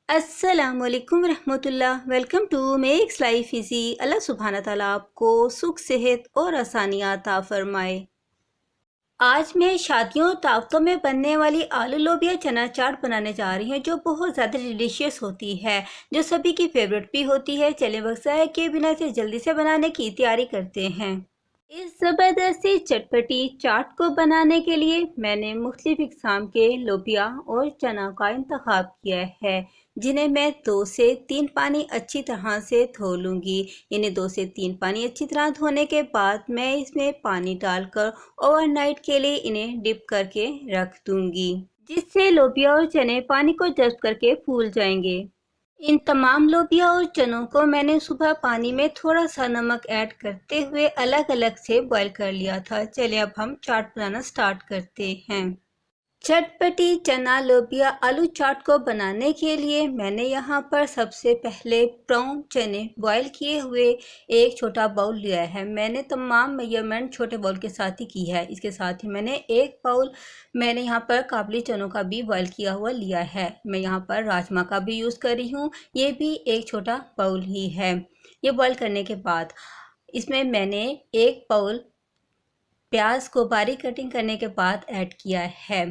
अस्सलामुअलैकुम रहमतुल्लाह। Welcome to makes life easy. अल्लाह सुब्हाना ताला आपको सुख सेहत और आसानियाँ अता फरमाए। आज मैं शादियों और दावतों में बनने वाली आलू लोबिया चना चाट बनाने जा रही हूँ, जो बहुत ज़्यादा डिलीशियस होती है, जो सभी की फेवरेट भी होती है। चलें वक्त ज़ाया किए बिना इसे जल्दी से बनाने की तैयारी करते हैं। इस ज़बरदस्ती चटपटी चाट को बनाने के लिए मैंने मुख्तलिफ इक़साम के लोबिया और चना का इंतखाब किया है, जिन्हें मैं 2 से 3 पानी अच्छी तरह से धो लूँगी। इन्हें 2 से 3 पानी अच्छी तरह धोने के बाद मैं इसमें पानी डालकर ओवरनाइट के लिए इन्हें डिप करके रख दूँगी, जिससे लोबिया और चने पानी को जज़्ब करके फूल जाएंगे। इन तमाम लोबिया और चनों को मैंने सुबह पानी में थोड़ा सा नमक ऐड करते हुए अलग अलग से बॉईल कर लिया था। चलिए अब हम चाट बनाना स्टार्ट करते हैं। चटपटी चना लोबिया आलू चाट को बनाने के लिए मैंने यहाँ पर सबसे पहले ब्राउन चने बॉईल किए हुए एक छोटा बाउल लिया है। मैंने तमाम मेजरमेंट छोटे बाउल के साथ ही की है। इसके साथ ही मैंने एक बाउल मैंने यहाँ पर काबुली चनों का भी बॉईल किया हुआ लिया है। मैं यहाँ पर राजमा का भी यूज़ कर रही हूँ, ये भी एक छोटा बाउल ही है। ये बॉईल करने के बाद इसमें मैंने एक बाउल प्याज को बारीक कटिंग करने के बाद ऐड किया है।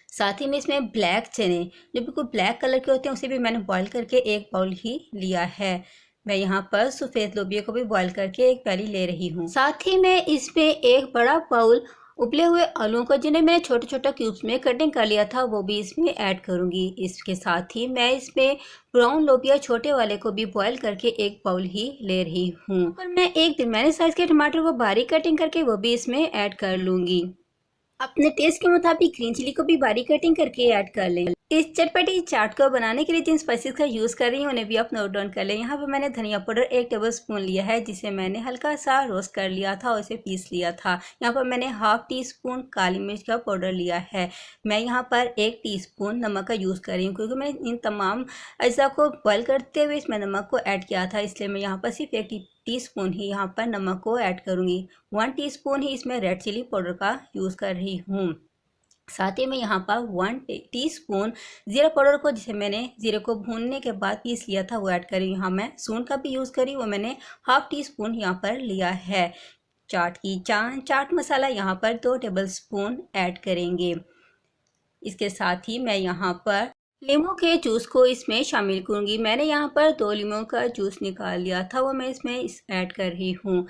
साथ ही में इसमें ब्लैक चने जो बिल्कुल ब्लैक कलर के होते हैं उसे भी मैंने बॉईल करके एक बाउल ही लिया है। मैं यहाँ पर सफ़ेद लोबिया को भी बॉईल करके एक प्याली ले रही हूँ। साथ ही मैं इसमें एक बड़ा बाउल उबले हुए आलूओं को, जिन्हें मैंने छोटे छोटे क्यूब्स में कटिंग कर लिया था, वो भी इसमें ऐड करूँगी। इसके साथ ही मैं इसमें ब्राउन लोबिया छोटे वाले को भी बॉईल करके एक बाउल ही ले रही हूँ। और मैं एक दरमियाने साइज़ के टमाटर को बारीक कटिंग करके वो भी इसमें ऐड कर लूँगी। अपने टेस्ट के मुताबिक ग्रीन चिली को भी बारीक कटिंग करके ऐड कर लें। इस चटपटी चाट को बनाने के लिए जिन स्पाइसेस का यूज़ कर रही हूँ उन्हें भी आप नोट डाउन कर लें। यहाँ पर मैंने धनिया पाउडर 1 टेबलस्पून लिया है, जिसे मैंने हल्का सा रोस्ट कर लिया था और इसे पीस लिया था। यहाँ पर मैंने हाफ टी स्पून काली मिर्च का पाउडर लिया है। मैं यहाँ पर 1 टीस्पून नमक का यूज़ कर रही हूँ, क्योंकि मैं इन तमाम अज्जा को बॉयल करते हुए इसमें नमक को ऐड किया था, इसलिए मैं यहाँ पर सिर्फ 1 टीस्पून ही यहाँ पर नमक को ऐड करूँगी। 1 टीस्पून ही इसमें रेड चिली पाउडर का यूज़ कर रही हूँ। साथ ही में यहाँ पर 1 टीस्पून जीरा पाउडर को, जिसे मैंने जीरे को भूनने के बाद पीस लिया था, वो ऐड करी। यहाँ मैं सूंड का भी यूज़ करी, वो मैंने हाफ टीस्पून यहाँ पर लिया है। चाट की चाट मसाला यहाँ पर 2 टेबलस्पून ऐड करेंगे। इसके साथ ही मैं यहाँ पर लीमू के जूस को इसमें शामिल करूँगी। मैंने यहाँ पर 2 लीमू का जूस निकाल लिया था, वो मैं इसमें ऐड कर रही हूँ।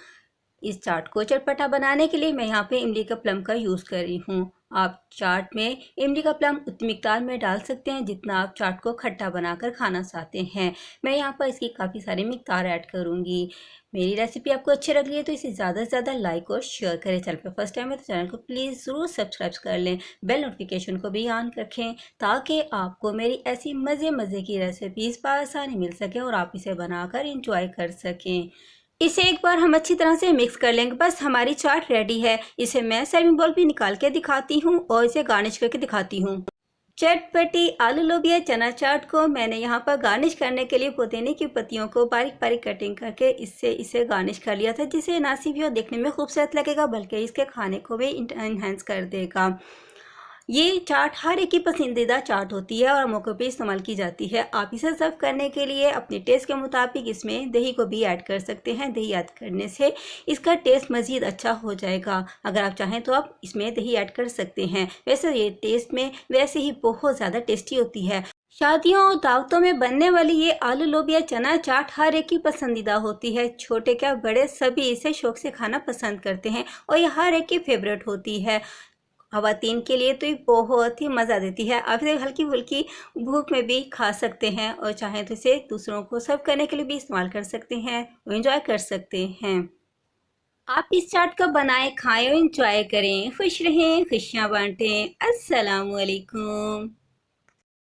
इस चाट को चटपटा बनाने के लिए मैं यहाँ पे इमली का प्लम का यूज़ कर रही हूँ। आप चाट में इमली का प्लम उतनी मिकदार में डाल सकते हैं जितना आप चाट को खट्टा बनाकर खाना चाहते हैं। मैं यहाँ पर इसकी काफ़ी सारी मिकदार ऐड करूँगी। मेरी रेसिपी आपको अच्छी लग रही है तो इसे ज़्यादा से ज़्यादा लाइक और शेयर करें। चैनल पर फर्स्ट टाइम है तो चैनल को प्लीज़ ज़रूर सब्सक्राइब कर लें। बेल नोटिफिकेशन को भी ऑन रखें, ताकि आपको मेरी ऐसी मज़े की रेसिपीज़ आसानी मिल सके और आप इसे बनाकर इंजॉय कर सकें। इसे एक बार हम अच्छी तरह से मिक्स कर लेंगे। बस हमारी चाट रेडी है। इसे मैं सर्विंग बाउल भी निकाल के दिखाती हूँ और इसे गार्निश करके दिखाती हूँ। चटपटी आलू लोबिया चना चाट को मैंने यहाँ पर गार्निश करने के लिए पुदीने की पत्तियों को बारीक बारीक कटिंग करके इसे गार्निश कर लिया था, जिससे ना सिर्फ ये देखने में खूबसूरत लगेगा बल्कि इसके खाने को भी इन्हेंस कर देगा। ये चाट हर एक की पसंदीदा चाट होती है और मौके पे इस्तेमाल की जाती है। आप इसे सर्व करने के लिए अपने टेस्ट के मुताबिक इसमें दही को भी ऐड कर सकते हैं। दही ऐड करने से इसका टेस्ट मज़ीद अच्छा हो जाएगा। अगर आप चाहें तो आप इसमें दही ऐड कर सकते हैं। वैसे ये टेस्ट में वैसे ही बहुत ज़्यादा टेस्टी होती है। शादियों और दावतों में बनने वाली ये आलू लोबिया चना चाट हर एक की पसंदीदा होती है। छोटे क्या बड़े सभी इसे शौक से खाना पसंद करते हैं और ये हर एक की फेवरेट होती है। ख़वातीन के लिए तो ये बहुत ही मज़ा देती है। आप इसे हल्की फुल्की भूख में भी खा सकते हैं और चाहें तो इसे दूसरों को सर्व करने के लिए भी इस्तेमाल कर सकते हैं और एंजॉय कर सकते हैं। आप इस चाट को बनाएं, खाएं और एंजॉय करें। खुश रहें, खुशियाँ बांटें। अस्सलामुअलैकुम।